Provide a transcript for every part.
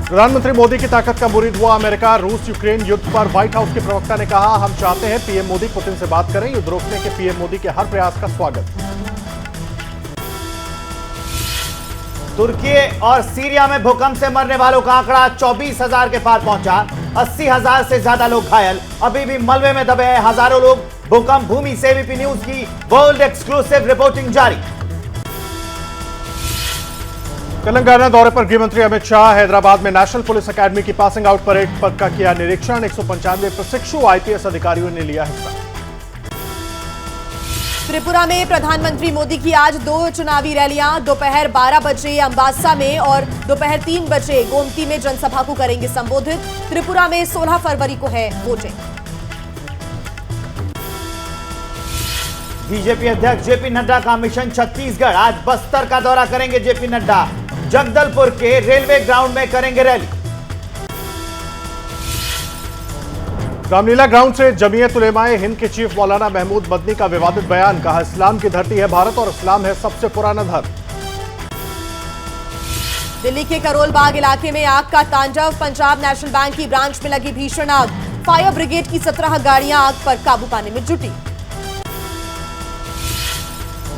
प्रधानमंत्री मोदी की ताकत का मुरीद हुआ अमेरिका। रूस यूक्रेन युद्ध पर व्हाइट हाउस के प्रवक्ता ने कहा, हम चाहते हैं पीएम मोदी पुतिन से बात करें। युद्ध रोकने के पीएम मोदी के हर प्रयास का स्वागत। तुर्की और सीरिया में भूकंप से मरने वालों का आंकड़ा 24,000 के पार पहुंचा। 80,000 से ज्यादा लोग घायल। अभी भी मलबे में दबे हैं हजारों लोग। भूकंप भूमि से एबीपी न्यूज की वर्ल्ड एक्सक्लूसिव रिपोर्टिंग जारी। तेलंगाना दौरे पर गृह मंत्री अमित शाह। हैदराबाद में नेशनल पुलिस अकेडमी की पासिंग आउट परेड पर का किया निरीक्षण। 195 प्रशिक्षु आईपीएस अधिकारियों ने लिया हिस्सा। त्रिपुरा में प्रधानमंत्री मोदी की आज 2 चुनावी रैलियां। दोपहर 12 बजे अंबासा में और दोपहर 3 बजे गोमती में जनसभा को करेंगे संबोधित। त्रिपुरा में 16 फरवरी को है वोटिंग। बीजेपी अध्यक्ष जेपी नड्डा का मिशन छत्तीसगढ़। आज बस्तर का दौरा करेंगे जेपी नड्डा। जगदलपुर के रेलवे ग्राउंड में करेंगे रैली। रामलीला ग्राउंड से जमीयत उलेमाए हिंद के चीफ मौलाना महमूद मदनी का विवादित बयान। कहा, इस्लाम की धरती है भारत और इस्लाम है सबसे पुराना धर्म। दिल्ली के करोल बाग इलाके में आग का तांडव। पंजाब नेशनल बैंक की ब्रांच में लगी भीषण आग। फायर ब्रिगेड की 17 गाड़ियां आग पर काबू पाने में जुटी।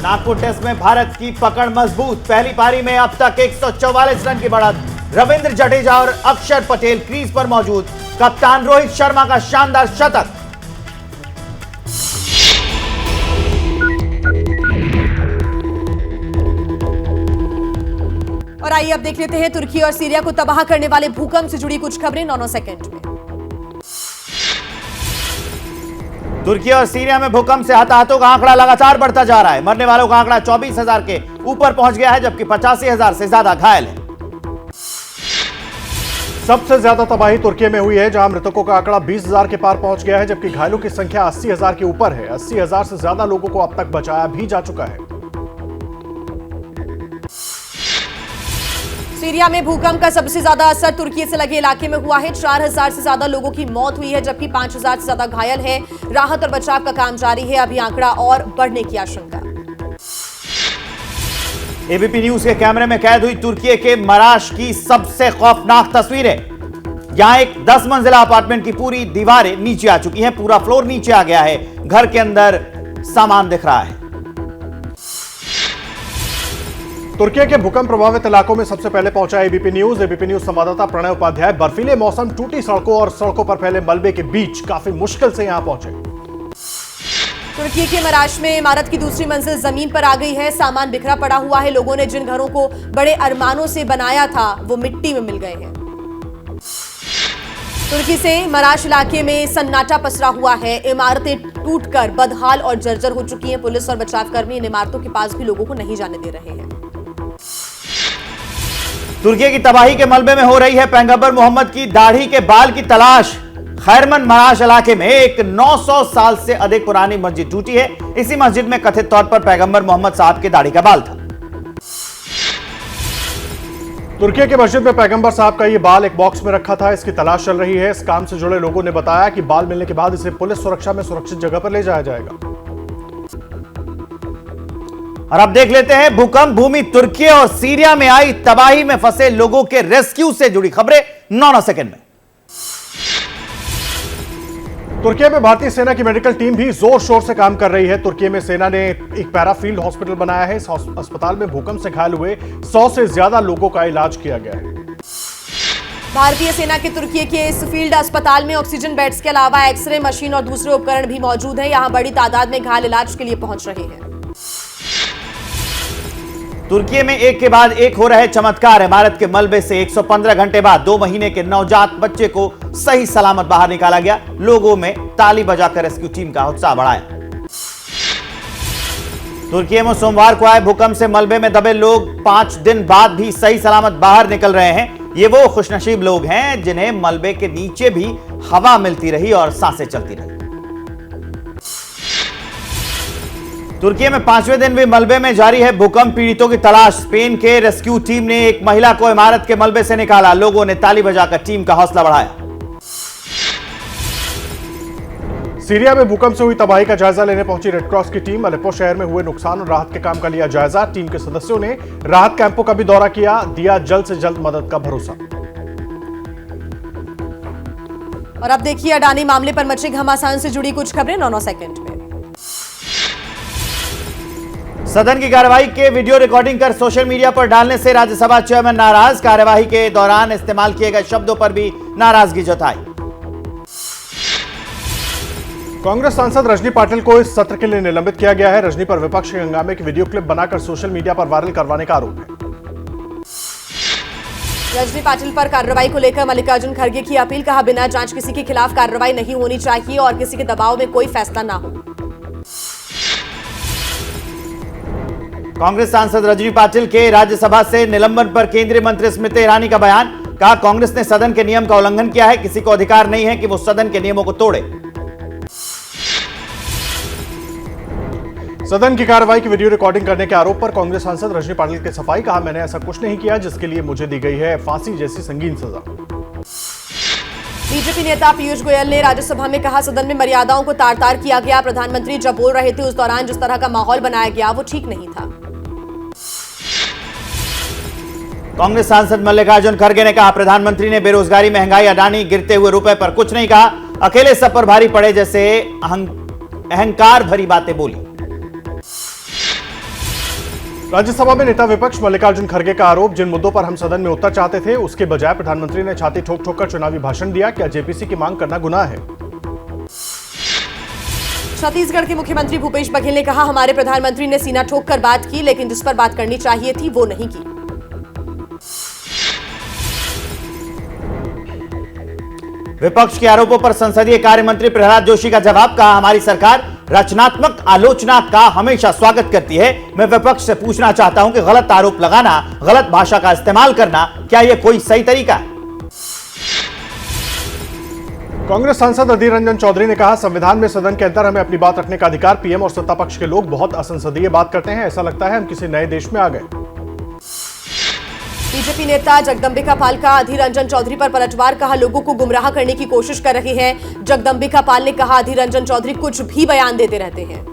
नागपुर टेस्ट में भारत की पकड़ मजबूत। पहली पारी में अब तक 144 रन की बढ़त। रविंद्र जडेजा और अक्षर पटेल क्रीज पर मौजूद। कप्तान रोहित शर्मा का शानदार शतक। और आइए अब देख लेते हैं तुर्की और सीरिया को तबाह करने वाले भूकंप से जुड़ी कुछ खबरें 9 सेकंड में। तुर्की और सीरिया में भूकंप से हताहतों का आंकड़ा लगातार बढ़ता जा रहा है। मरने वालों का आंकड़ा 24,000 के ऊपर पहुंच गया है, जबकि 85,000 से ज्यादा घायल है। सबसे ज्यादा तबाही तुर्की में हुई है, जहां मृतकों का आंकड़ा 20,000 के पार पहुंच गया है, जबकि घायलों की संख्या 80,000 के ऊपर है। 80,000 से ज्यादा लोगों को अब तक बचाया भी जा चुका है। सीरिया में भूकंप का सबसे ज्यादा असर तुर्की से लगे इलाके में हुआ है। 4,000 से ज्यादा लोगों की मौत हुई है, जबकि 5,000 से ज्यादा घायल है। राहत और बचाव का काम जारी है। अभी आंकड़ा और बढ़ने की आशंका। एबीपी न्यूज के कैमरे में कैद हुई तुर्की के मराश की सबसे खौफनाक तस्वीरें। यहां एक 10 मंजिला अपार्टमेंट की पूरी दीवारें नीचे आ चुकी हैं। पूरा फ्लोर नीचे आ गया है। घर के अंदर सामान दिख रहा है। तुर्की के भूकंप प्रभावित इलाकों में सबसे पहले पहुंचा एबीपी न्यूज। एबीपी न्यूज संवाददाता प्रणय उपाध्याय बर्फीले मौसम, टूटी सड़कों और सड़कों पर फैले मलबे के बीच काफी मुश्किल से यहां पहुंचे। तुर्की के मराश में इमारत की दूसरी मंजिल जमीन पर आ गई है। सामान बिखरा पड़ा हुआ है। लोगों ने जिन घरों को बड़े अरमानों से बनाया था वो मिट्टी में मिल गए हैं। तुर्की से मराश इलाके में सन्नाटा पसरा हुआ है। इमारतें टूटकर बदहाल और जर्जर हो चुकी हैं। पुलिस और बचावकर्मी इन इमारतों के पास भी लोगों को नहीं जाने दे रहे हैं। तुर्की की तबाही के मलबे में हो रही है पैगंबर मोहम्मद की दाढ़ी के बाल की तलाश। खैरमन मराश इलाके में एक 900 साल से अधिक पुरानी मस्जिद टूटी है। इसी मस्जिद में कथित तौर पर पैगंबर मोहम्मद साहब की दाढ़ी का बाल था। तुर्की के मस्जिद में पैगंबर साहब का ये बाल एक बॉक्स में रखा था। इसकी तलाश चल रही है। इस काम से जुड़े लोगों ने बताया कि बाल मिलने के बाद इसे पुलिस सुरक्षा में सुरक्षित जगह पर ले जाया जाएगा। और अब देख लेते हैं भूकंप भूमि तुर्की और सीरिया में आई तबाही में फंसे लोगों के रेस्क्यू से जुड़ी खबरें 9 सेकंड में। तुर्की में भारतीय सेना की मेडिकल टीम भी जोर शोर से काम कर रही है। तुर्की में सेना ने एक पैराफील्ड हॉस्पिटल बनाया है। इस अस्पताल में भूकंप से घायल हुए 100 से ज्यादा लोगों का इलाज किया गया है। भारतीय सेना के तुर्की के इस फील्ड अस्पताल में ऑक्सीजन बेड्स के अलावा एक्सरे मशीन और दूसरे उपकरण भी मौजूद हैं। यहां बड़ी तादाद में घायल इलाज के लिए पहुंच रहे हैं। तुर्की में एक के बाद एक हो रहे चमत्कार। इमारत के मलबे से 115 घंटे बाद 2 महीने के नवजात बच्चे को सही सलामत बाहर निकाला गया। लोगों में ताली बजाकर रेस्क्यू टीम का उत्साह बढ़ाया। तुर्की में सोमवार को आए भूकंप से मलबे में दबे लोग 5 दिन बाद भी सही सलामत बाहर निकल रहे हैं। ये वो खुशनसीब लोग हैं जिन्हें मलबे के नीचे भी हवा मिलती रही और सांसें चलती रही। तुर्की में 5वें दिन भी मलबे में जारी है भूकंप पीड़ितों की तलाश। स्पेन के रेस्क्यू टीम ने एक महिला को इमारत के मलबे से निकाला। लोगों ने ताली बजाकर टीम का हौसला बढ़ाया। सीरिया में भूकंप से हुई तबाही का जायजा लेने पहुंची रेडक्रॉस की टीम। अलेप्पो शहर में हुए नुकसान और राहत के काम का लिया जायजा। टीम के सदस्यों ने राहत कैंपों का भी दौरा किया। दिया जल्द से जल्द मदद का भरोसा। और अब देखिए अडानी मामले पर मचे घमासान से जुड़ी कुछ खबरें 9 सेकंड में। सदन की कार्यवाही के वीडियो रिकॉर्डिंग कर सोशल मीडिया पर डालने से राज्यसभा चेयरमैन नाराज। कार्यवाही के दौरान इस्तेमाल किए गए शब्दों पर भी नाराजगी जताई। कांग्रेस सांसद रजनी पाटिल को इस सत्र के लिए निलंबित किया गया है। रजनी पर विपक्ष के हंगामे की वीडियो क्लिप बनाकर सोशल मीडिया पर वायरल करवाने का आरोप है। रजनी पाटिल पर कार्रवाई को लेकर मल्लिकार्जुन खड़गे की अपील। कहा, बिना जांच किसी के खिलाफ कार्रवाई नहीं होनी चाहिए और किसी के दबाव में कोई फैसला ना हो। कांग्रेस सांसद रजनी पाटिल के राज्यसभा से निलंबन पर केंद्रीय मंत्री स्मृति ईरानी का बयान। कहा, कांग्रेस ने सदन के नियम का उल्लंघन किया है। किसी को अधिकार नहीं है कि वो सदन के नियमों को तोड़े। सदन की कार्रवाई की वीडियो रिकॉर्डिंग करने के आरोप पर कांग्रेस सांसद रजनी पाटिल की सफाई। कहा, मैंने ऐसा कुछ नहीं किया जिसके लिए मुझे दी गई है फांसी जैसी संगीन सजा। बीजेपी नेता पीयूष गोयल ने राज्यसभा में कहा, सदन में मर्यादाओं को तार तार किया गया। प्रधानमंत्री जब बोल रहे थे उस दौरान जिस तरह का माहौल बनाया गया वो ठीक नहीं था। कांग्रेस सांसद मल्लिकार्जुन खड़गे ने कहा, प्रधानमंत्री ने बेरोजगारी, महंगाई, अडानी, गिरते हुए रुपए पर कुछ नहीं कहा। अकेले सब पर भारी पड़े जैसे अहंकार भरी बातें बोली। राज्यसभा में नेता विपक्ष मल्लिकार्जुन खड़गे का आरोप, जिन मुद्दों पर हम सदन में उत्तर चाहते थे उसके बजाय प्रधानमंत्री ने छाती ठोक ठोक कर चुनावी भाषण दिया। क्या जेपीसी की मांग करना गुनाह है? छत्तीसगढ़ के मुख्यमंत्री भूपेश बघेल ने कहा, हमारे प्रधानमंत्री ने सीना ठोक कर बात की लेकिन जिस पर बात करनी चाहिए थी वो नहीं की। विपक्ष के आरोपों पर संसदीय कार्य मंत्री प्रहलाद जोशी का जवाब। कहा, हमारी सरकार रचनात्मक आलोचना का हमेशा स्वागत करती है। मैं विपक्ष से पूछना चाहता हूं कि गलत आरोप लगाना, गलत भाषा का इस्तेमाल करना, क्या यह कोई सही तरीका है? कांग्रेस सांसद अधीर रंजन चौधरी ने कहा, संविधान में सदन के अंदर हमें अपनी बात रखने का अधिकार। पीएम और सत्ता पक्ष के लोग बहुत असंसदीय बात करते हैं। ऐसा लगता है हम किसी नए देश में आ गए। बीजेपी नेता जगदंबिका पाल का अधीर रंजन चौधरी पर पलटवार। कहा, लोगों को गुमराह करने की कोशिश कर रहे हैं। जगदंबिका पाल ने कहा, अधीर रंजन चौधरी कुछ भी बयान देते रहते हैं।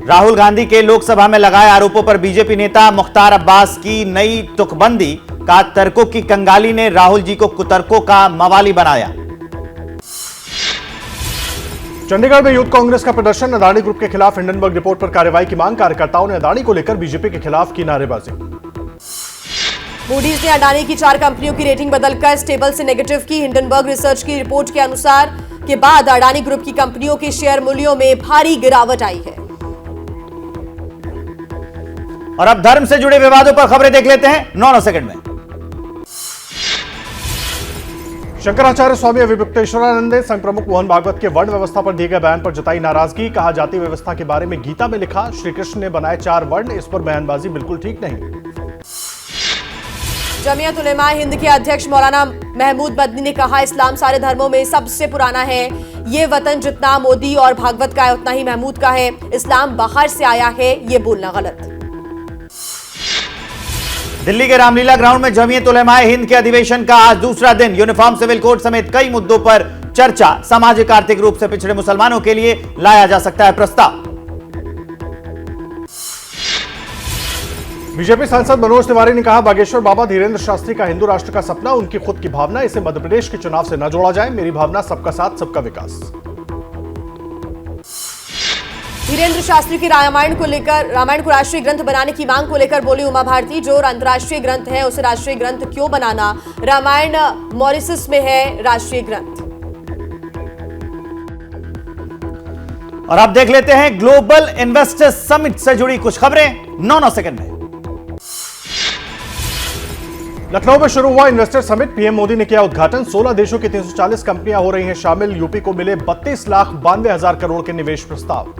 राहुल गांधी के लोकसभा में लगाए आरोपों पर बीजेपी नेता मुख्तार अब्बास की नई तुकबंदी। कहा, तर्कों की कंगाली ने राहुल जी को कुतर्कों का मवाली बनाया। चंडीगढ़ में यूथ कांग्रेस का प्रदर्शन। अदानी ग्रुप के खिलाफ हिंडनबर्ग रिपोर्ट पर कार्रवाई की मांग। कार्यकर्ताओं ने अदानी को लेकर बीजेपी के खिलाफ की नारेबाजी। मूडीज ने अडानी की 4 कंपनियों की रेटिंग बदलकर स्टेबल से नेगेटिव की। हिंडनबर्ग रिसर्च की रिपोर्ट के अनुसार के बाद अडानी ग्रुप की कंपनियों के शेयर मूल्यों में भारी गिरावट आई है। और अब धर्म से जुड़े विवादों पर खबरें देख लेते हैं 9 सेकंड में। शंकराचार्य स्वामी अविमुक्तेश्वरानंद ने संघ प्रमुख मोहन भागवत के वर्ण व्यवस्था पर दिए गए बयान पर जताई नाराजगी। कहा, जाति व्यवस्था के बारे में गीता में लिखा, श्री कृष्ण ने बनाए 4 वर्ण, इस पर बयानबाजी बिल्कुल ठीक नहीं। जमीयत उलेमा हिंद के अध्यक्ष मौलाना महमूद मदनी ने कहा, इस्लाम सारे धर्मों में सबसे पुराना है। ये वतन जितना मोदी और भागवत का है उतना ही महमूद का है। इस्लाम बाहर से आया है, ये बोलना गलत। दिल्ली के रामलीला ग्राउंड में जमीयत उलेमाए हिंद के अधिवेशन का आज दूसरा दिन। यूनिफॉर्म सिविल कोड समेत कई मुद्दों पर चर्चा। सामाजिक आर्थिक रूप से पिछड़े मुसलमानों के लिए लाया जा सकता है प्रस्ताव। बीजेपी सांसद मनोज तिवारी ने कहा, बागेश्वर बाबा धीरेन्द्र शास्त्री का हिंदू राष्ट्र का सपना उनकी खुद की भावना, इसे मध्य प्रदेश के चुनाव से न जोड़ा जाए। मेरी भावना सबका साथ सबका विकास। धीरेन्द्र शास्त्री की रामायण को राष्ट्रीय ग्रंथ बनाने की मांग को लेकर बोली उमा भारती, जो अंतर्राष्ट्रीय ग्रंथ है उसे राष्ट्रीय ग्रंथ क्यों बनाना? रामायण मॉरिशस में है राष्ट्रीय ग्रंथ। और अब देख लेते हैं ग्लोबल इन्वेस्टर्स समिट से जुड़ी कुछ खबरें 9 सेकंड में। लखनऊ में शुरू हुआ इन्वेस्टर समिट। पीएम मोदी ने किया उद्घाटन। 16 देशों की 340 कंपनियां हो रही हैं शामिल। यूपी को मिले 32,92,000 करोड़ के निवेश प्रस्ताव।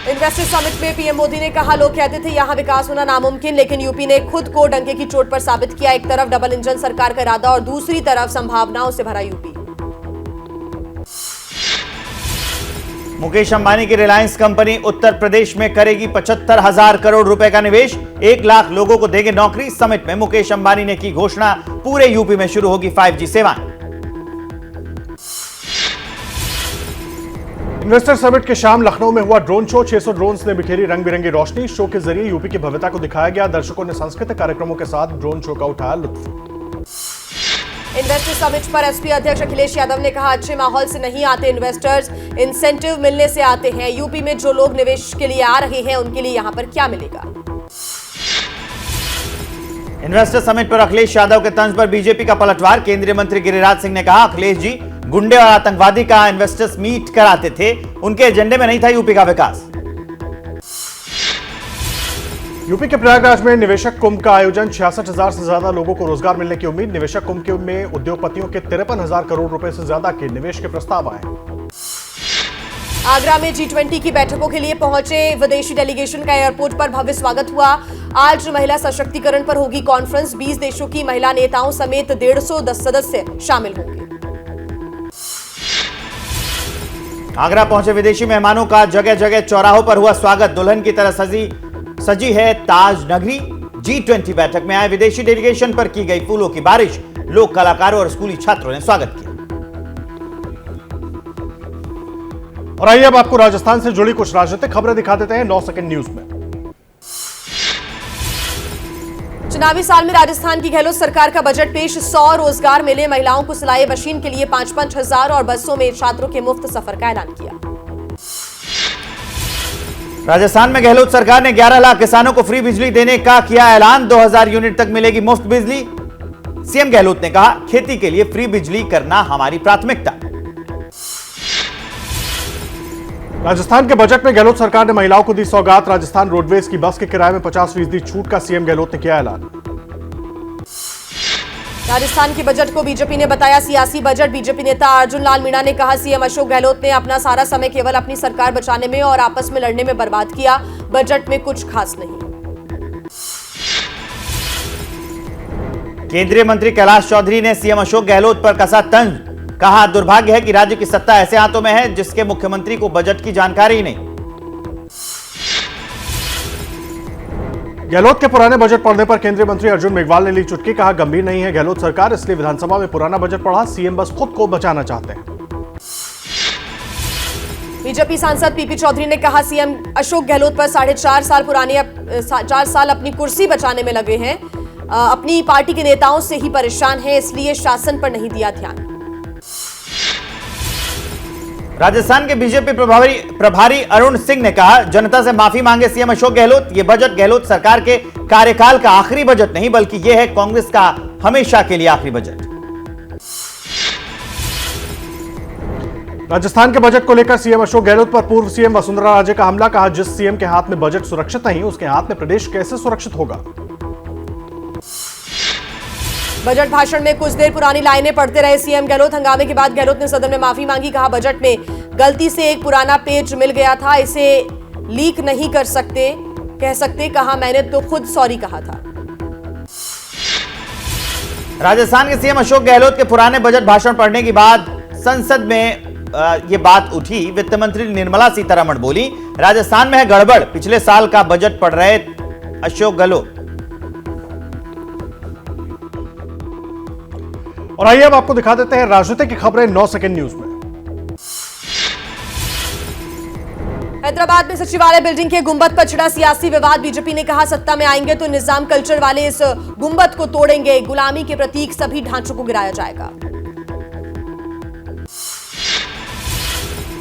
इन्वेस्टर समिट में पीएम मोदी ने कहा, लोग कहते थे यहां विकास होना नामुमकिन, लेकिन यूपी ने खुद को डंके की चोट पर साबित किया। एक तरफ डबल इंजन सरकार का इरादा और दूसरी तरफ संभावनाओं से भरा यूपी। मुकेश अंबानी की रिलायंस कंपनी उत्तर प्रदेश में करेगी 75,000 करोड़ रुपए का निवेश। 1 लाख लोगों को देंगे नौकरी। समिट में मुकेश अंबानी ने की घोषणा, पूरे यूपी में शुरू होगी 5G सेवाएं। इन्वेस्टर समिट के शाम लखनऊ में हुआ ड्रोन शो। 600 ड्रोन्स ने बिखेरी रंग बिरंगी रोशनी। शो के जरिए यूपी की भव्यता को दिखाया गया। दर्शकों ने सांस्कृतिक कार्यक्रमों के साथ ड्रोन शो का उठाया लुत्फ। इन्वेस्टर समिट पर एसपी अध्यक्ष अखिलेश यादव ने कहा, अच्छे माहौल से नहीं आते इन्वेस्टर्स, इंसेंटिव मिलने से आते हैं। यूपी में जो लोग निवेश के लिए आ रहे हैं उनके लिए यहां पर क्या मिलेगा। इन्वेस्टर समिट पर अखिलेश यादव के तंज पर बीजेपी का पलटवार। केंद्रीय मंत्री गिरिराज सिंह ने कहा, अखिलेश जी गुंडे और आतंकवादी का इन्वेस्टर्स मीट कराते थे, उनके एजेंडे में नहीं था यूपी का विकास। यूपी के प्रयागराज में निवेशक कुंभ का आयोजन, 66,000 से ज्यादा लोगों को रोजगार मिलने की उम्मीद। निवेशक कुंभ में उद्योगपतियों के 53,000 करोड़ रुपए से ज्यादा के निवेश के प्रस्ताव आए। आगरा में G20 की बैठकों के लिए पहुंचे विदेशी डेलीगेशन का एयरपोर्ट पर भव्य स्वागत हुआ। आज महिला सशक्तिकरण पर होगी कॉन्फ्रेंस, 20 देशों की महिला नेताओं समेत 150 सदस्य शामिल होंगे। आगरा पहुंचे विदेशी मेहमानों का जगह जगह चौराहों पर हुआ स्वागत। दुल्हन की तरह सजी है ताज नगरी। G20 बैठक में आए विदेशी डेलीगेशन पर की गई फूलों की बारिश। लोक कलाकारों और स्कूली छात्रों ने स्वागत किया। और आइए अब आपको राजस्थान से जुड़ी कुछ राजनीतिक खबरें दिखा देते हैं 9 सेकंड न्यूज में। चुनावी साल में राजस्थान की गहलोत सरकार का बजट पेश, 100 रोजगार मिले। महिलाओं को सिलाई मशीन के लिए 5-5 हजार और बसों में छात्रों के मुफ्त सफर का ऐलान किया। राजस्थान में गहलोत सरकार ने 11 लाख किसानों को फ्री बिजली देने का किया ऐलान। 2000 यूनिट तक मिलेगी मुफ्त बिजली। सीएम गहलोत ने कहा, खेती के लिए फ्री बिजली करना हमारी प्राथमिकता। राजस्थान के बजट में गहलोत सरकार ने महिलाओं को दी सौगात। राजस्थान रोडवेज की बस के किराए में 50% छूट का सीएम गहलोत ने किया ऐलान। राजस्थान के बजट को बीजेपी ने बताया सियासी बजट। बीजेपी नेता अर्जुन लाल मीणा ने कहा, सीएम अशोक गहलोत ने अपना सारा समय केवल अपनी सरकार बचाने में और आपस में लड़ने में बर्बाद किया। बजट में कुछ खास नहीं। केंद्रीय मंत्री कैलाश चौधरी ने सीएम अशोक गहलोत पर कसा तंज। कहा, दुर्भाग्य है कि राज्य की सत्ता ऐसे हाथों में है जिसके मुख्यमंत्री को बजट की जानकारी ही नहीं। गहलोत के पुराने बजट पढ़ने पर केंद्रीय मंत्री अर्जुन मेघवाल ने ली चुटकी। कहा, गंभीर नहीं है गहलोत सरकार, इसलिए विधानसभा में पुराना बजट पढ़ा। सीएम बस खुद को बचाना चाहते हैं। बीजेपी सांसद पीपी चौधरी ने कहा, सीएम अशोक गहलोत पर 4.5 साल अपनी कुर्सी बचाने में लगे हैं। अपनी पार्टी के नेताओं से ही परेशान है, इसलिए शासन पर नहीं दिया ध्यान। राजस्थान के बीजेपी प्रभारी अरुण सिंह ने कहा, जनता से माफी मांगे सीएम अशोक गहलोत। यह बजट गहलोत सरकार के कार्यकाल का आखिरी बजट नहीं बल्कि यह है कांग्रेस का हमेशा के लिए आखिरी बजट। राजस्थान के बजट को लेकर सीएम अशोक गहलोत पर पूर्व सीएम वसुंधरा राजे का हमला। कहा, जिस सीएम के हाथ में बजट सुरक्षित नहीं उसके हाथ में प्रदेश कैसे सुरक्षित होगा। बजट भाषण में कुछ देर पुरानी लाइनें पढ़ते रहे सीएम गहलोत। हंगामे के बाद गहलोत ने सदन में माफी मांगी। कहा, बजट में गलती से एक पुराना पेज मिल गया था, इसे लीक नहीं कह सकते। कहा, मैंने तो खुद सॉरी कहा था। राजस्थान के सीएम अशोक गहलोत के पुराने बजट भाषण पढ़ने के बाद संसद में यह बात उठी। वित्त मंत्री निर्मला सीतारमण बोली, राजस्थान में है गड़बड़, पिछले साल का बजट पढ़ रहे अशोक गहलोत। और आइए अब आपको दिखा देते हैं राजनीतिक की खबरें 9 सेकंड न्यूज में। हैदराबाद में सचिवालय बिल्डिंग के गुंबद पर छिड़ा सियासी विवाद। बीजेपी ने कहा, सत्ता में आएंगे तो निजाम कल्चर वाले इस गुंबद को तोड़ेंगे। गुलामी के प्रतीक सभी ढांचों को गिराया जाएगा।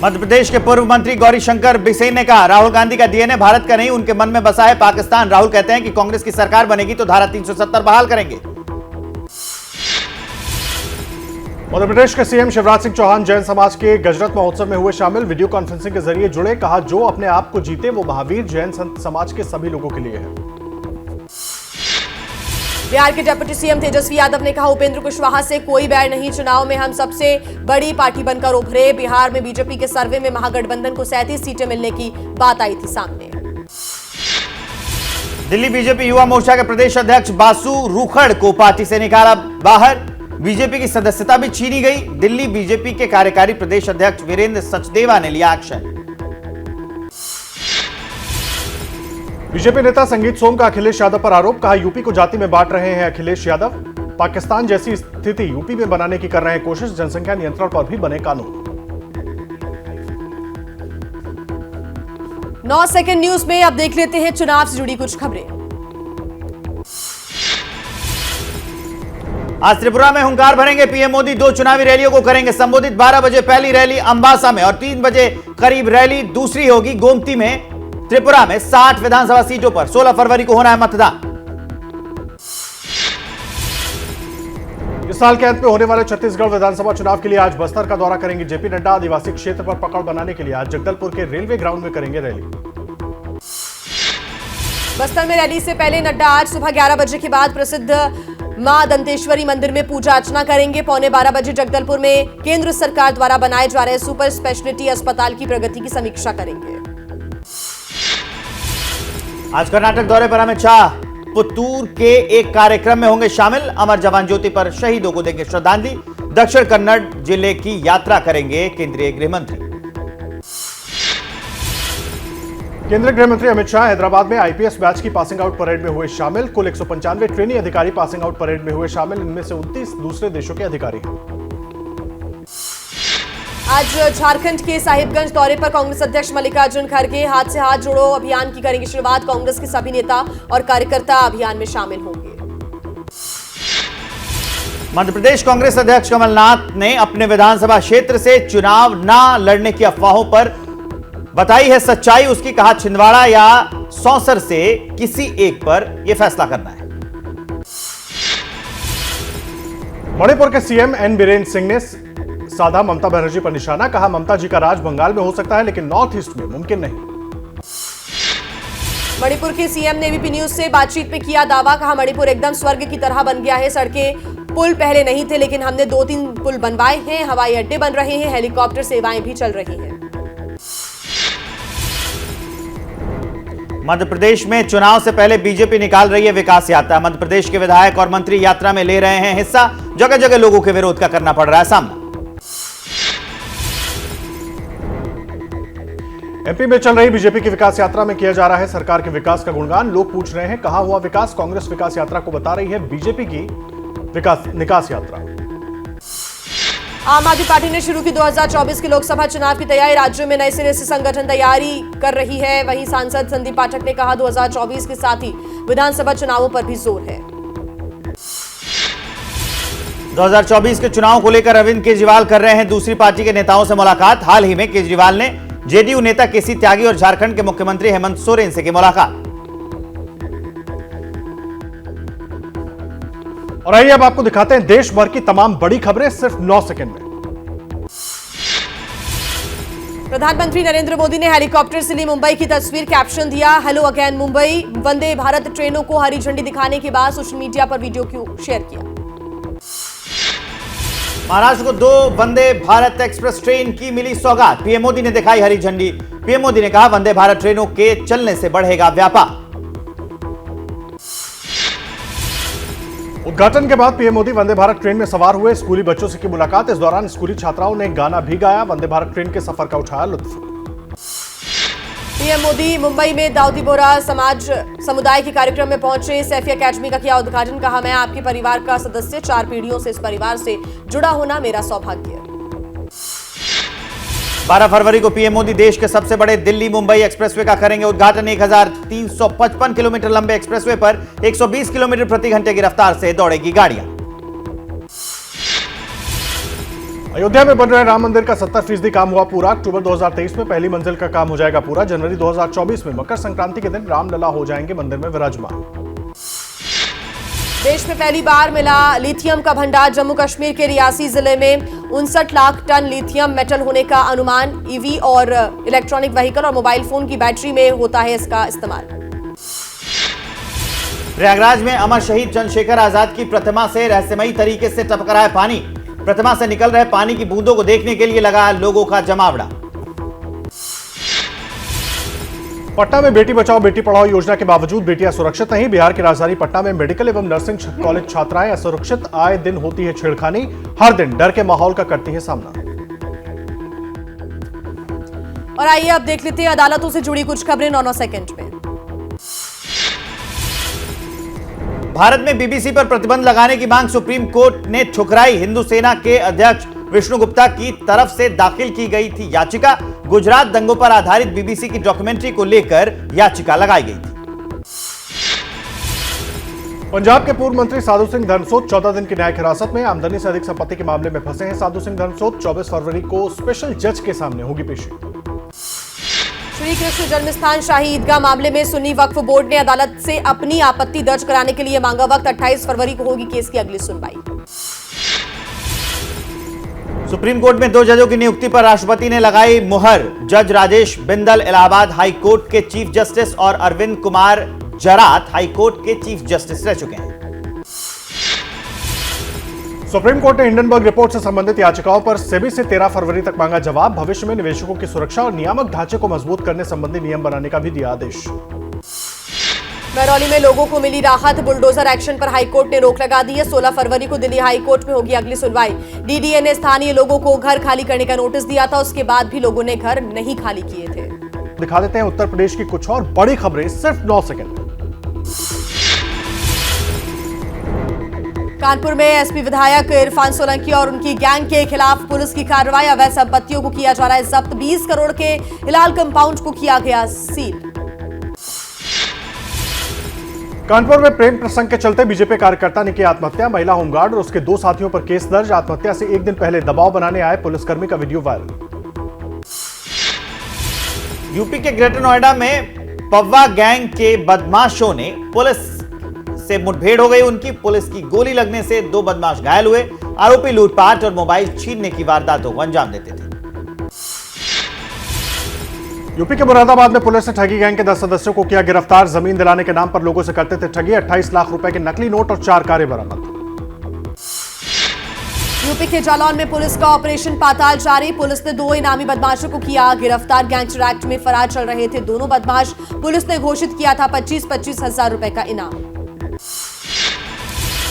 मध्य प्रदेश के पूर्व मंत्री गौरीशंकर बिसेन ने कहा, राहुल गांधी का डीएनए भारत का नहीं, उनके मन में बसा है पाकिस्तान। राहुल कहते हैं कि कांग्रेस की सरकार बनेगी तो धारा 370 बहाल करेंगे। मध्य प्रदेश के सीएम शिवराज सिंह चौहान जैन समाज के गजरत महोत्सव में हुए शामिल। वीडियो कॉन्फ्रेंसिंग के जरिए जुड़े। कहा, जो अपने आप को जीते वो महावीर जैन संत समाज के सभी लोगों के लिए है। बिहार के डिप्टी सीएम तेजस्वी यादव ने कहा, उपेंद्र कुशवाहा से कोई बैर नहीं, चुनाव में हम सबसे बड़ी पार्टी बनकर उभरे। बिहार में बीजेपी के सर्वे में महागठबंधन को 37 सीटें मिलने की बात आई थी सामने। दिल्ली बीजेपी युवा मोर्चा के प्रदेश अध्यक्ष बासु रूखड़ को पार्टी से निकाला बाहर। बीजेपी की सदस्यता भी छीनी गई। दिल्ली बीजेपी के कार्यकारी प्रदेश अध्यक्ष वीरेंद्र सचदेवा ने लिया एक्शन। बीजेपी नेता संगीत सोम का अखिलेश यादव पर आरोप। कहा, यूपी को जाति में बांट रहे हैं अखिलेश यादव। पाकिस्तान जैसी स्थिति यूपी में बनाने की कर रहे हैं कोशिश। जनसंख्या नियंत्रण पर भी बने कानून। 9 सेकंड न्यूज में अब देख लेते हैं चुनाव से जुड़ी कुछ खबरें। आज त्रिपुरा में हुंकार भरेंगे पीएम मोदी। 2 चुनावी रैलियों को करेंगे संबोधित। 12 बजे पहली रैली अंबासा में और 3 बजे करीब रैली दूसरी होगी गोमती में। त्रिपुरा में 60 विधानसभा सीटों पर 16 फरवरी को होना है मतदान। इस साल के अंत में होने वाले छत्तीसगढ़ विधानसभा चुनाव के लिए आज बस्तर का दौरा करेंगे जेपी नड्डा। आदिवासी क्षेत्र पर पकड़ बनाने के लिए आज जगदलपुर के रेलवे ग्राउंड में करेंगे रैली। बस्तर में रैली से पहले नड्डा आज सुबह 11 बजे के बाद प्रसिद्ध मां दंतेश्वरी मंदिर में पूजा अर्चना करेंगे। पौने 12 बजे जगदलपुर में केंद्र सरकार द्वारा बनाए जा रहे सुपर स्पेशलिटी अस्पताल की प्रगति की समीक्षा करेंगे। आज कर्नाटक दौरे पर अमित शाह पुत्तूर के एक कार्यक्रम में होंगे शामिल। अमर जवान ज्योति पर शहीदों को देंगे श्रद्धांजलि। दक्षिण कन्नड़ जिले की यात्रा करेंगे केंद्रीय गृह मंत्री। केंद्रीय गृह मंत्री अमित शाह हैदराबाद में आईपीएस बैच की पासिंग आउट परेड में हुए शामिल। कुल 195 ट्रेनी अधिकारी पासिंग आउट परेड में हुए शामिल। इनमें से 29 दूसरे देशों के अधिकारी हैं। आज झारखंड के साहिबगंज दौरे पर कांग्रेस अध्यक्ष मल्लिकार्जुन खड़गे हाथ से हाथ जोड़ो अभियान की करेंगे शुरुआत। कांग्रेस के सभी नेता और कार्यकर्ता अभियान में शामिल होंगे। मध्य प्रदेश कांग्रेस अध्यक्ष कमलनाथ ने अपने विधानसभा क्षेत्र से चुनाव न लड़ने की अफवाहों पर बताई है सच्चाई उसकी। कहा छिंदवाड़ा या सौंसर से किसी एक पर यह फैसला करना है। मणिपुर के सीएम एन बीरेन सिंह ने साधा ममता बनर्जी पर निशाना। कहा ममता जी का राज बंगाल में हो सकता है लेकिन नॉर्थ ईस्ट में मुमकिन नहीं। मणिपुर के सीएम ने एबीपी न्यूज से बातचीत में किया दावा। कहा मणिपुर एकदम स्वर्ग की तरह बन गया है। सड़कें पुल पहले नहीं थे लेकिन हमने 2-3 पुल बनवाए हैं। हवाई अड्डे बन रहे हैं। हेलीकॉप्टर सेवाएं भी चल रही हैं। मध्य प्रदेश में चुनाव से पहले बीजेपी निकाल रही है विकास यात्रा। मध्य प्रदेश के विधायक और मंत्री यात्रा में ले रहे हैं हिस्सा। जगह जगह लोगों के विरोध का करना पड़ रहा है सामना। एमपी में चल रही बीजेपी की विकास यात्रा में किया जा रहा है सरकार के विकास का गुणगान। लोग पूछ रहे हैं कहां हुआ विकास। कांग्रेस विकास यात्रा को बता रही है बीजेपी की निकास यात्रा। आम आदमी पार्टी ने शुरू की 2024 के लोकसभा चुनाव की तैयारी। राज्यों में नए सिरे से संगठन तैयारी कर रही है। वहीं सांसद संदीप पाठक ने कहा 2024 के साथ ही विधानसभा चुनावों पर भी जोर है। 2024 के चुनाव को लेकर अरविंद केजरीवाल कर रहे हैं दूसरी पार्टी के नेताओं से मुलाकात। हाल ही में केजरीवाल ने जेडीयू नेता केसी त्यागी और झारखंड के मुख्यमंत्री हेमंत सोरेन से की मुलाकात। और आइए अब आपको दिखाते हैं देश भर की तमाम बड़ी खबरें सिर्फ 9 सेकंड में। प्रधानमंत्री नरेंद्र मोदी ने हेलीकॉप्टर से ली मुंबई की तस्वीर। कैप्शन दिया हेलो अगेन मुंबई। वंदे भारत ट्रेनों को हरी झंडी दिखाने के बाद सोशल मीडिया पर वीडियो क्यों शेयर किया। महाराष्ट्र को 2 वंदे भारत एक्सप्रेस ट्रेन की मिली सौगात। पीएम मोदी ने दिखाई हरी झंडी। पीएम मोदी ने कहा वंदे भारत ट्रेनों के चलने से बढ़ेगा व्यापार। उद्घाटन के बाद पीएम मोदी वंदे भारत ट्रेन में सवार हुए। स्कूली बच्चों से की मुलाकात। इस दौरान स्कूली छात्राओं ने गाना भी गाया। वंदे भारत ट्रेन के सफर का उठाया लुत्फ। पीएम मोदी मुंबई में दाऊदी बोहरा समुदाय के कार्यक्रम में पहुंचे। सैफी अकेडमी का किया उद्घाटन। कहा मैं आपके परिवार का सदस्य। 4 पीढ़ियों से इस परिवार से जुड़ा होना मेरा सौभाग्य है। 12 फरवरी को पीएम मोदी देश के सबसे बड़े दिल्ली मुंबई एक्सप्रेसवे का करेंगे उद्घाटन। 1355 किलोमीटर लंबे एक्सप्रेसवे पर 120 किलोमीटर प्रति घंटे की रफ्तार से दौड़ेगी गाड़ियां। अयोध्या में बन रहे राम मंदिर का 70% काम हुआ पूरा। अक्टूबर 2023 में पहली मंजिल का काम हो जाएगा पूरा। जनवरी 2024 में मकर संक्रांति के दिन रामलला हो जाएंगे मंदिर में विराजमान। देश में पहली बार मिला लिथियम का भंडार। जम्मू कश्मीर के रियासी जिले में 59 लाख टन लिथियम मेटल होने का अनुमान। ईवी और इलेक्ट्रॉनिक व्हीकल और मोबाइल फोन की बैटरी में होता है इसका इस्तेमाल। प्रयागराज में अमर शहीद चंद्रशेखर आजाद की प्रतिमा से रहस्यमयी तरीके से टपक रहा है पानी। प्रतिमा से निकल रहे पानी की बूंदों को देखने के लिए लगा लोगों का जमावड़ा। पटना में बेटी बचाओ बेटी पढ़ाओ योजना के बावजूद बेटियां सुरक्षित नहीं। बिहार की राजधानी पटना में मेडिकल एवं नर्सिंग कॉलेज छात्राएं असुरक्षित। आए दिन होती है छेड़खानी। हर दिन डर के माहौल का करती है सामना। और आइए अब देख लेते हैं अदालतों से जुड़ी कुछ खबरें 9 सेकंड में। भारत में बीबीसी पर प्रतिबंध लगाने की मांग सुप्रीम कोर्ट ने ठुकराई। हिंदू सेना के अध्यक्ष विष्णु गुप्ता की तरफ से दाखिल की गई थी याचिका। गुजरात दंगों पर आधारित बीबीसी की डॉक्यूमेंट्री को लेकर याचिका लगाई गई थी। पंजाब के पूर्व मंत्री साधु सिंह धर्मसोत 14 दिन की न्यायिक हिरासत में। आमदनी से अधिक संपत्ति के मामले में फंसे हैं साधु सिंह धर्मसोत। 24 फरवरी को स्पेशल जज के सामने होगी पेशी। श्री कृष्ण जन्मस्थान शाही ईदगाह मामले में सुन्नी वक्फ बोर्ड ने अदालत से अपनी आपत्ति दर्ज कराने के लिए मांगा वक्त। 28 फरवरी को होगी केस की अगली सुनवाई। सुप्रीम कोर्ट में 2 जजों की नियुक्ति पर राष्ट्रपति ने लगाई मुहर। जज राजेश बिंदल इलाहाबाद हाई कोर्ट के चीफ जस्टिस और अरविंद कुमार जरात हाई कोर्ट के चीफ जस्टिस रह चुके हैं। सुप्रीम कोर्ट ने हिंडनबर्ग रिपोर्ट से संबंधित याचिकाओं पर सेबी से 13 फरवरी तक मांगा जवाब। भविष्य में निवेशकों की सुरक्षा और नियामक ढांचे को मजबूत करने संबंधी नियम बनाने का भी दिया आदेश। बरौली में लोगों को मिली राहत। बुलडोजर एक्शन पर हाईकोर्ट ने रोक लगा दी है। 16 फरवरी को दिल्ली हाईकोर्ट में होगी अगली सुनवाई। डीडीए ने स्थानीय लोगों को घर खाली करने का नोटिस दिया था, उसके बाद भी लोगों ने घर नहीं खाली किए थे। दिखा देते हैं उत्तर प्रदेश की कुछ और बड़ी खबरें सिर्फ 9 सेकंड। कानपुर में एसपी विधायक इरफान सोलंकी और उनकी गैंग के खिलाफ पुलिस की कार्रवाई। अवैध संपत्तियों को किया जा रहा है जब्त। 20 करोड़ के हिलाल कंपाउंड को किया गया सील। कानपुर में प्रेम प्रसंग के चलते बीजेपी कार्यकर्ता ने की आत्महत्या। महिला होमगार्ड और उसके 2 साथियों पर केस दर्ज। आत्महत्या से एक दिन पहले दबाव बनाने आए पुलिसकर्मी का वीडियो वायरल। यूपी के ग्रेटर नोएडा में पव्वा गैंग के बदमाशों ने पुलिस से मुठभेड़ हो गई। उनकी पुलिस की गोली लगने से 2 बदमाश घायल हुए। आरोपी लूटपाट और मोबाइल छीनने की वारदातों को अंजाम देते थे। यूपी के मुरादाबाद में पुलिस ने ठगी गैंग के 10 सदस्यों को किया गिरफ्तार। जमीन दिलाने के नाम पर लोगों से करते थे ठगी। 28 लाख रुपए के नकली नोट और 4 कारें बरामद। यूपी के जालौन में पुलिस का ऑपरेशन पाताल जारी। पुलिस ने 2 इनामी बदमाशों को किया गिरफ्तार। गैंगस्टर एक्ट में फरार चल रहे थे दोनों बदमाश। पुलिस ने घोषित किया था 25-25 हजार रुपए का इनाम।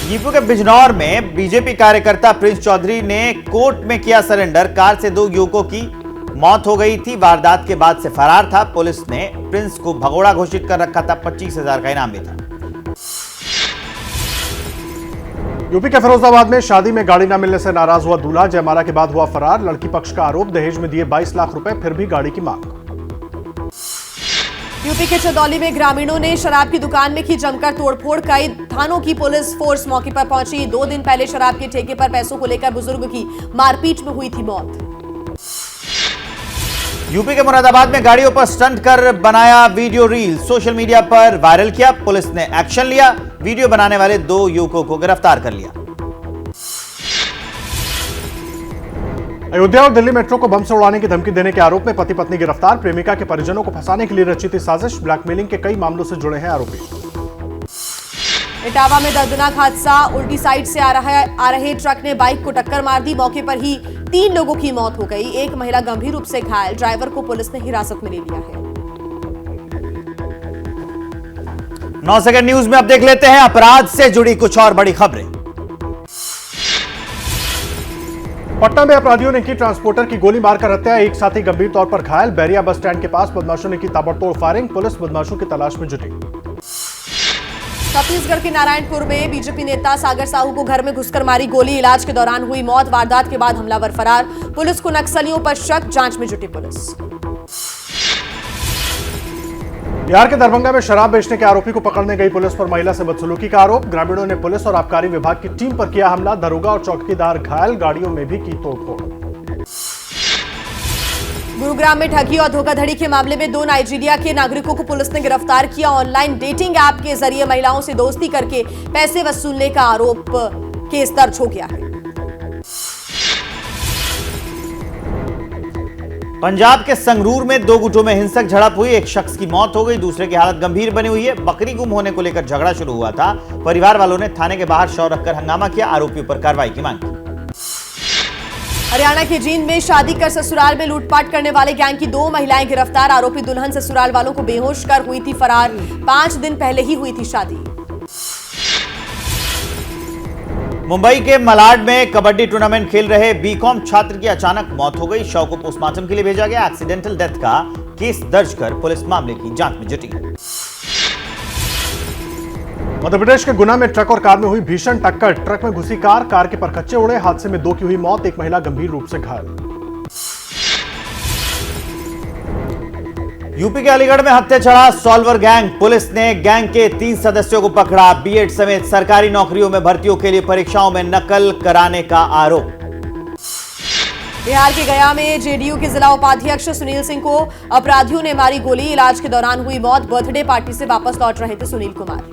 यूपी के बिजनौर में बीजेपी कार्यकर्ता प्रिंस चौधरी ने कोर्ट में किया सरेंडर। कार से 2 युवकों की मौत हो गई थी। वारदात के बाद से फरार था। पुलिस ने प्रिंस को भगोड़ा घोषित कर रखा था। 25,000 का इनाम भी था। यूपी के फिरोजाबाद में शादी में गाड़ी न मिलने से नाराज हुआ दूल्हा। जयमाला के बाद हुआ फरार। लड़की पक्ष का आरोप दहेज में दिए 22 लाख रुपए, फिर भी गाड़ी की मांग। यूपी के चंदौली में ग्रामीणों ने शराब की दुकान में की जमकर तोड़फोड़। कई थानों की पुलिस फोर्स मौके पर पहुंची। 2 दिन पहले शराब के ठेके पर पैसों को लेकर बुजुर्ग की मारपीट में हुई थी मौत। यूपी के मुरादाबाद में गाड़ियों पर स्टंट कर बनाया वीडियो रील सोशल मीडिया पर वायरल किया। पुलिस ने एक्शन लिया। वीडियो बनाने वाले 2 युवकों को गिरफ्तार कर लिया। अयोध्या और दिल्ली मेट्रो को बम से उड़ाने की धमकी देने के आरोप में पति पत्नी गिरफ्तार। प्रेमिका के परिजनों को फंसाने के लिए रची थी साजिश। ब्लैकमेलिंग के कई मामलों से जुड़े हैं आरोपी। इटावा में दर्दनाक हादसा। उल्टी साइड से आ रहे ट्रक ने बाइक को टक्कर मार दी। मौके पर ही 3 लोगों की मौत हो गई। एक महिला गंभीर रूप से घायल। ड्राइवर को पुलिस ने हिरासत में ले लिया है। 9 सेकंड न्यूज में अब देख लेते हैं अपराध से जुड़ी कुछ और बड़ी खबरें। पटना में अपराधियों ने की ट्रांसपोर्टर की गोली मारकर हत्या। एक साथी गंभीर तौर पर घायल। बैरिया बस स्टैंड के पास बदमाशों ने की ताबड़तोड़ फायरिंग। पुलिस बदमाशों की तलाश में जुटी। छत्तीसगढ़ के नारायणपुर में बीजेपी नेता सागर साहू को घर में घुसकर मारी गोली। इलाज के दौरान हुई मौत। वारदात के बाद हमलावर फरार। पुलिस को नक्सलियों पर शक। जांच में जुटी पुलिस। बिहार के दरभंगा में शराब बेचने के आरोपी को पकड़ने गई पुलिस पर महिला से बदसलूकी का आरोप। ग्रामीणों ने पुलिस और आबकारी विभाग की टीम पर किया हमला। दरोगा और चौकीदार घायल। गाड़ियों में भी की तोड़फोड़। गुरुग्राम में ठगी और धोखाधड़ी के मामले में 2 नाइजीरिया के नागरिकों को पुलिस ने गिरफ्तार किया। ऑनलाइन डेटिंग ऐप के जरिए महिलाओं से दोस्ती करके पैसे वसूलने का आरोप केस दर्ज हो गया है। पंजाब के संगरूर में 2 गुटों में हिंसक झड़प हुई। एक शख्स की मौत हो गई, दूसरे की हालत गंभीर बनी हुई है। बकरी गुम होने को लेकर झगड़ा शुरू हुआ था। परिवार वालों ने थाने के बाहर शव रखकर हंगामा किया। आरोपियों पर कार्रवाई की मांग की। हरियाणा के जींद में शादी कर ससुराल में लूटपाट करने वाले गैंग की 2 महिलाएं गिरफ्तार। आरोपी दुल्हन ससुराल वालों को बेहोश कर हुई थी फरार। 5 दिन पहले ही हुई थी शादी। मुंबई के मलाड में कबड्डी टूर्नामेंट खेल रहे बीकॉम छात्र की अचानक मौत हो गई। शव को पोस्टमार्टम के लिए भेजा गया। एक्सीडेंटल डेथ का केस दर्ज कर पुलिस मामले की जांच में जुटी। मध्य प्रदेश के गुना में ट्रक और कार में हुई भीषण टक्कर। ट्रक में घुसी कार के परखच्चे उड़े। हादसे में 2 की हुई मौत। एक महिला गंभीर रूप से घायल। यूपी के अलीगढ़ में हत्या चढ़ा सॉल्वर गैंग। पुलिस ने गैंग के 3 सदस्यों को पकड़ा। बीएड समेत सरकारी नौकरियों में भर्तियों के लिए परीक्षाओं में नकल कराने का आरोप। बिहार के गया में जेडीयू के जिला उपाध्यक्ष सुनील सिंह को अपराधियों ने मारी गोली। इलाज के दौरान हुई मौत। बर्थडे पार्टी से वापस लौट रहे थे सुनील कुमार।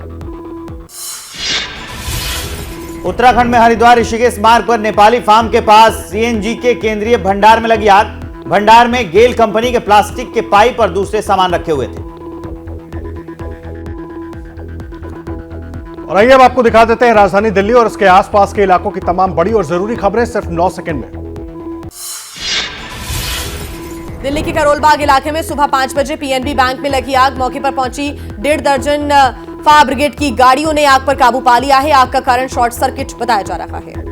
उत्तराखंड में हरिद्वार ऋषिकेश मार्ग पर नेपाली फार्म के पास सीएनजी के केंद्रीय भंडार में लगी आग। भंडार में गेल कंपनी के प्लास्टिक के पाइप और दूसरे सामान रखे हुए थे। और आइए अब आपको दिखा देते हैं राजधानी दिल्ली और इसके आसपास के इलाकों की तमाम बड़ी और जरूरी खबरें सिर्फ 9 सेकंड में। दिल्ली के करोलबाग इलाके में सुबह 5 बजे पीएनबी बैंक में लगी आग। मौके पर पहुंची 1.5 दर्जन फायर ब्रिगेड की गाड़ियों ने आग पर काबू पा लिया है। आग का कारण शॉर्ट सर्किट बताया जा रहा है।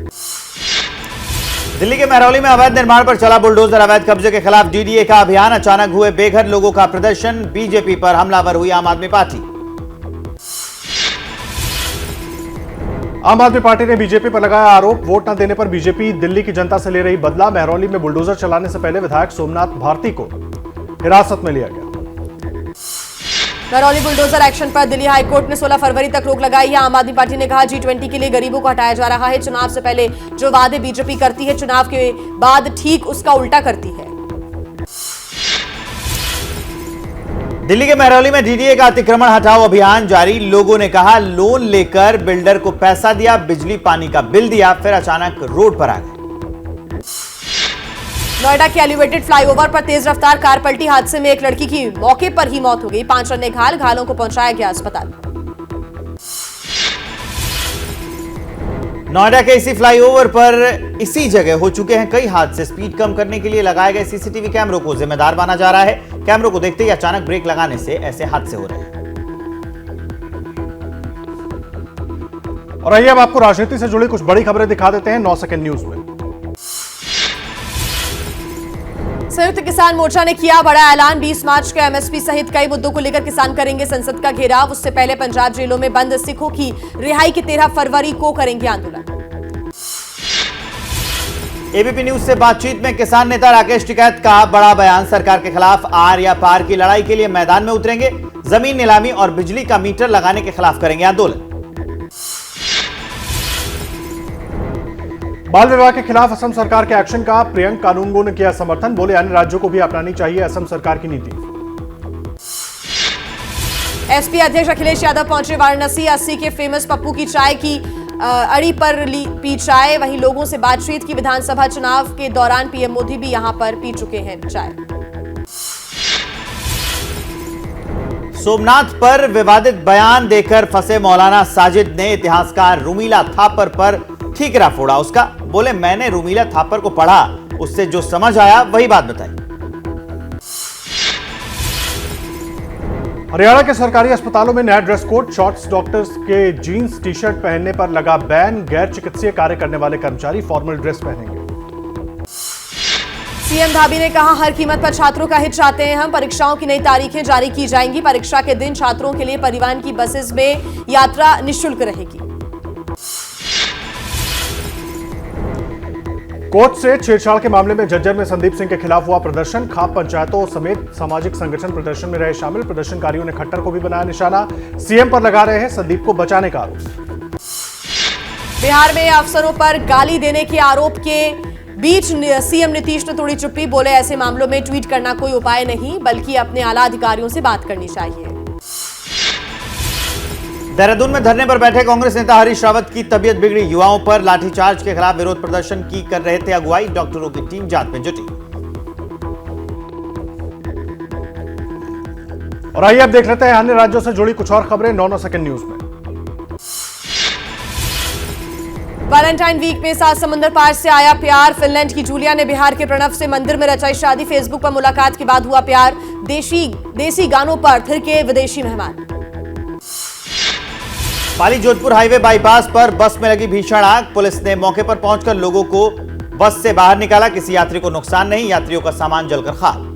दिल्ली के महरौली में अवैध निर्माण पर चला बुलडोजर। अवैध कब्जे के खिलाफ डीडीए का अभियान। अचानक हुए बेघर लोगों का प्रदर्शन। बीजेपी पर हमलावर हुई आम आदमी पार्टी। आम आदमी पार्टी ने बीजेपी पर लगाया आरोप। वोट न देने पर बीजेपी दिल्ली की जनता से ले रही बदला। महरौली में बुलडोजर चलाने से पहले विधायक सोमनाथ भारती को हिरासत में लिया गया। महरौली बुलडोजर एक्शन पर दिल्ली हाईकोर्ट ने 16 फरवरी तक रोक लगाई है। आम आदमी पार्टी ने कहा G20 के लिए गरीबों को हटाया जा रहा है। चुनाव से पहले जो वादे बीजेपी करती है, चुनाव के बाद ठीक उसका उल्टा करती है। दिल्ली के महरौली में डीडीए का अतिक्रमण हटाओ अभियान जारी। लोगों ने कहा लोन लेकर बिल्डर को पैसा दिया, बिजली पानी का बिल दिया, फिर अचानक रोड पर आ गए। नोएडा के एलिवेटेड फ्लाईओवर पर तेज रफ्तार कार पलटी। हादसे में एक लड़की की मौके पर ही मौत हो गई। 5 अन्य घायलों को पहुंचाया गया अस्पताल। नोएडा के इसी फ्लाईओवर पर इसी जगह हो चुके हैं कई हादसे। स्पीड कम करने के लिए लगाए गए सीसीटीवी कैमरों को जिम्मेदार माना जा रहा है। कैमरों को देखते ही अचानक ब्रेक लगाने से ऐसे हादसे हो रहे हैं। और आइए अब आपको राजनीति से जुड़ी कुछ बड़ी खबरें दिखा देते हैं 9 सेकंड न्यूज में। संयुक्त किसान मोर्चा ने किया बड़ा ऐलान। 20 मार्च को एमएसपी सहित कई मुद्दों को लेकर किसान करेंगे संसद का घेराव। उससे पहले पंजाब जेलों में बंद सिखों की रिहाई की 13 फरवरी को करेंगे आंदोलन। एबीपी न्यूज से बातचीत में किसान नेता राकेश टिकैत का बड़ा बयान। सरकार के खिलाफ आर या पार की लड़ाई के लिए मैदान में उतरेंगे। जमीन नीलामी और बिजली का मीटर लगाने के खिलाफ करेंगे आंदोलन। बाल विवाह के खिलाफ असम सरकार के एक्शन का प्रियंक कानूनगो ने किया समर्थन। बोले अन्य राज्यों को भी अपनानी चाहिए असम सरकार की नीति। एसपी अध्यक्ष अखिलेश यादव पहुंचे वाराणसी। 80 के फेमस पप्पू की चाय की अड़ी पर पी चाय। वहीं लोगों से बातचीत की। विधानसभा चुनाव के दौरान पीएम मोदी भी यहां पर पी चुके हैं चाय। सोमनाथ पर विवादित बयान देकर फंसे मौलाना साजिद ने इतिहासकार रूमीला थापर पर ठीकरा फोड़ा। उसका बोले मैंने रूमीला थापर को पढ़ा, उससे जो समझ आया वही बात बताई। हरियाणा के सरकारी अस्पतालों में नया ड्रेस कोड। शॉर्ट्स डॉक्टर्स के जीन्स टी शर्ट पहनने पर लगा बैन। गैर चिकित्सीय कार्य करने वाले कर्मचारी फॉर्मल ड्रेस पहनेंगे। सीएम धाबी ने कहा हर कीमत पर छात्रों का हित चाहते हैं हम। परीक्षाओं की नई तारीखें जारी की जाएंगी। परीक्षा के दिन छात्रों के लिए परिवहन की बसेस में यात्रा निःशुल्क रहेगी। कोच से छेड़छाड़ के मामले में झज्जर में संदीप सिंह के खिलाफ हुआ प्रदर्शन। खाप पंचायतों समेत सामाजिक संगठन प्रदर्शन में रहे शामिल। प्रदर्शनकारियों ने खट्टर को भी बनाया निशाना। सीएम पर लगा रहे हैं संदीप को बचाने का आरोप। बिहार में अफसरों पर गाली देने के आरोप के बीच सीएम नीतीश ने तोड़ी चुप्पी। बोले ऐसे मामलों में ट्वीट करना कोई उपाय नहीं, बल्कि अपने आला अधिकारियों से बात करनी चाहिए। देहरादून में धरने पर बैठे कांग्रेस नेता हरीश रावत की तबीयत बिगड़ी। युवाओं पर लाठीचार्ज के खिलाफ विरोध प्रदर्शन की कर रहे थे अगुवाई। डॉक्टरों की टीम जांच में जुटी। और आइए अब देख लेते हैं अन्य राज्यों से जुड़ी कुछ और खबरें 9 सेकंड न्यूज में। वैलेंटाइन वीक में 7 समंदर पार से आया प्यार। फिनलैंड की जूलिया ने बिहार के प्रणव से मंदिर में रचाई शादी। फेसबुक पर मुलाकात के बाद हुआ प्यार। देसी गानों पर थिरके विदेशी मेहमान। पाली जोधपुर हाईवे बाईपास पर बस में लगी भीषण आग। पुलिस ने मौके पर पहुंचकर लोगों को बस से बाहर निकाला। किसी यात्री को नुकसान नहीं। यात्रियों का सामान जलकर खाक।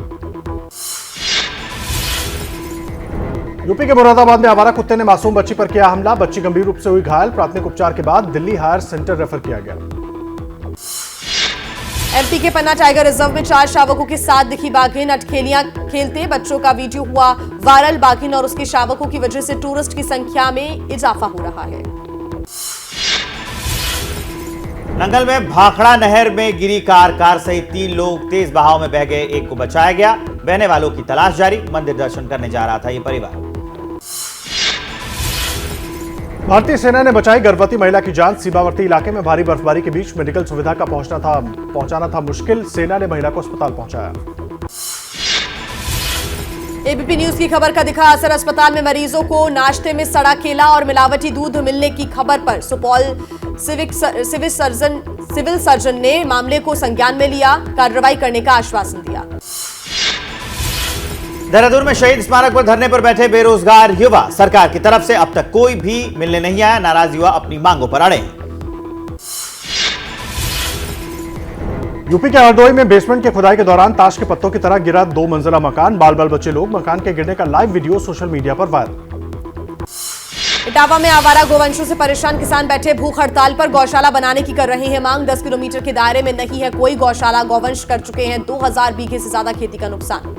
यूपी के मुरादाबाद में आवारा कुत्ते ने मासूम बच्ची पर किया हमला। बच्ची गंभीर रूप से हुई घायल। प्राथमिक उपचार के बाद दिल्ली हायर सेंटर रेफर किया गया। एमपी के पन्ना टाइगर रिजर्व में 4 शावकों के साथ दिखी बाघिन। अटखेलियां खेलते बच्चों का वीडियो हुआ वायरल। बाघिन और उसके शावकों की वजह से टूरिस्ट की संख्या में इजाफा हो रहा है। नंगल में भाखड़ा नहर में गिरी कार सहित 3 लोग तेज बहाव में बह गए। एक को बचाया गया। बहने वालों की तलाश जारी। मंदिर दर्शन करने जा रहा था यह परिवार। भारतीय सेना ने बचाई गर्भवती महिला की जान। सीमावर्ती इलाके में भारी बर्फबारी के बीच मेडिकल सुविधा का पहुंचाना था मुश्किल। सेना ने महिला को अस्पताल पहुंचाया। एबीपी न्यूज की खबर का दिखा असर। अस्पताल में मरीजों को नाश्ते में सड़ा केला और मिलावटी दूध मिलने की खबर पर सुपौल सिविल सर्जन ने मामले को संज्ञान में लिया। कार्रवाई करने का आश्वासन दिया। देहरादून में शहीद स्मारक पर धरने पर बैठे बेरोजगार युवा। सरकार की तरफ से अब तक कोई भी मिलने नहीं आया। नाराज युवा अपनी मांगों पर अड़े। यूपी के हरदोई में बेसमेंट के खुदाई के दौरान ताश के पत्तों की तरह गिरा 2 मंजिला मकान। बाल बाल बचे लोग। मकान के गिरने का लाइव वीडियो सोशल मीडिया पर वायरल। इटावा में आवारा गोवंशों से परेशान किसान बैठे भूख हड़ताल पर। गौशाला बनाने की कर रहे हैं मांग। 10 किलोमीटर के दायरे में नहीं है कोई गौशाला। गौवंश कर चुके हैं 2000 बीघे से ज्यादा खेती का नुकसान।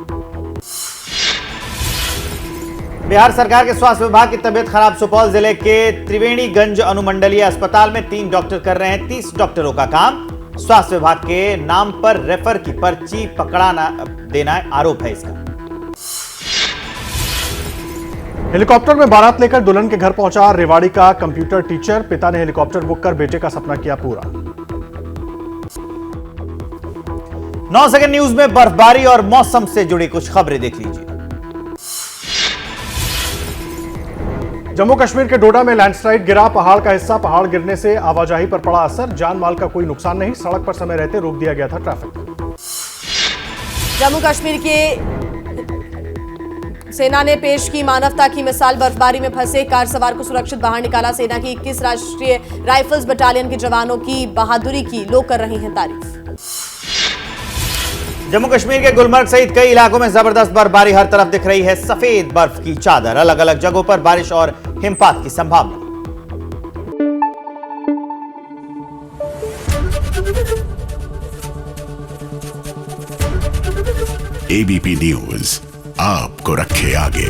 बिहार सरकार के स्वास्थ्य विभाग की तबियत खराब। सुपौल जिले के त्रिवेणीगंज अनुमंडलीय अस्पताल में 3 डॉक्टर कर रहे हैं 30 डॉक्टरों का काम। स्वास्थ्य विभाग के नाम पर रेफर की पर्ची पकड़ाना देना आरोप है इसका। हेलीकॉप्टर में बारात लेकर दुल्हन के घर पहुंचा रेवाड़ी का कंप्यूटर टीचर। पिता ने हेलीकॉप्टर बुक कर बेटे का सपना किया पूरा। 9 सेकंड न्यूज में बर्फबारी और मौसम से जुड़ी कुछ खबरें देख लीजिए। जम्मू कश्मीर के डोडा में लैंडस्लाइड गिरा। पहाड़ का हिस्सा। पहाड़ गिरने से आवाजाही पर पड़ा असर। जान माल का कोई नुकसान नहीं। सड़क पर समय रहते रोक दिया गया था ट्रैफिक। जम्मू कश्मीर के सेना ने पेश की मानवता की मिसाल। बर्फबारी में फंसे कार सवार को सुरक्षित बाहर निकाला। सेना की 21 राष्ट्रीय राइफल्स बटालियन के जवानों की बहादुरी की लोग कर रहे हैं तारीफ। जम्मू कश्मीर के गुलमर्ग सहित कई इलाकों में जबरदस्त बर्फबारी। हर तरफ दिख रही है सफेद बर्फ की चादर। अलग अलग जगहों पर बारिश और हिमपात की संभावना। एबीपी न्यूज आपको रखे आगे।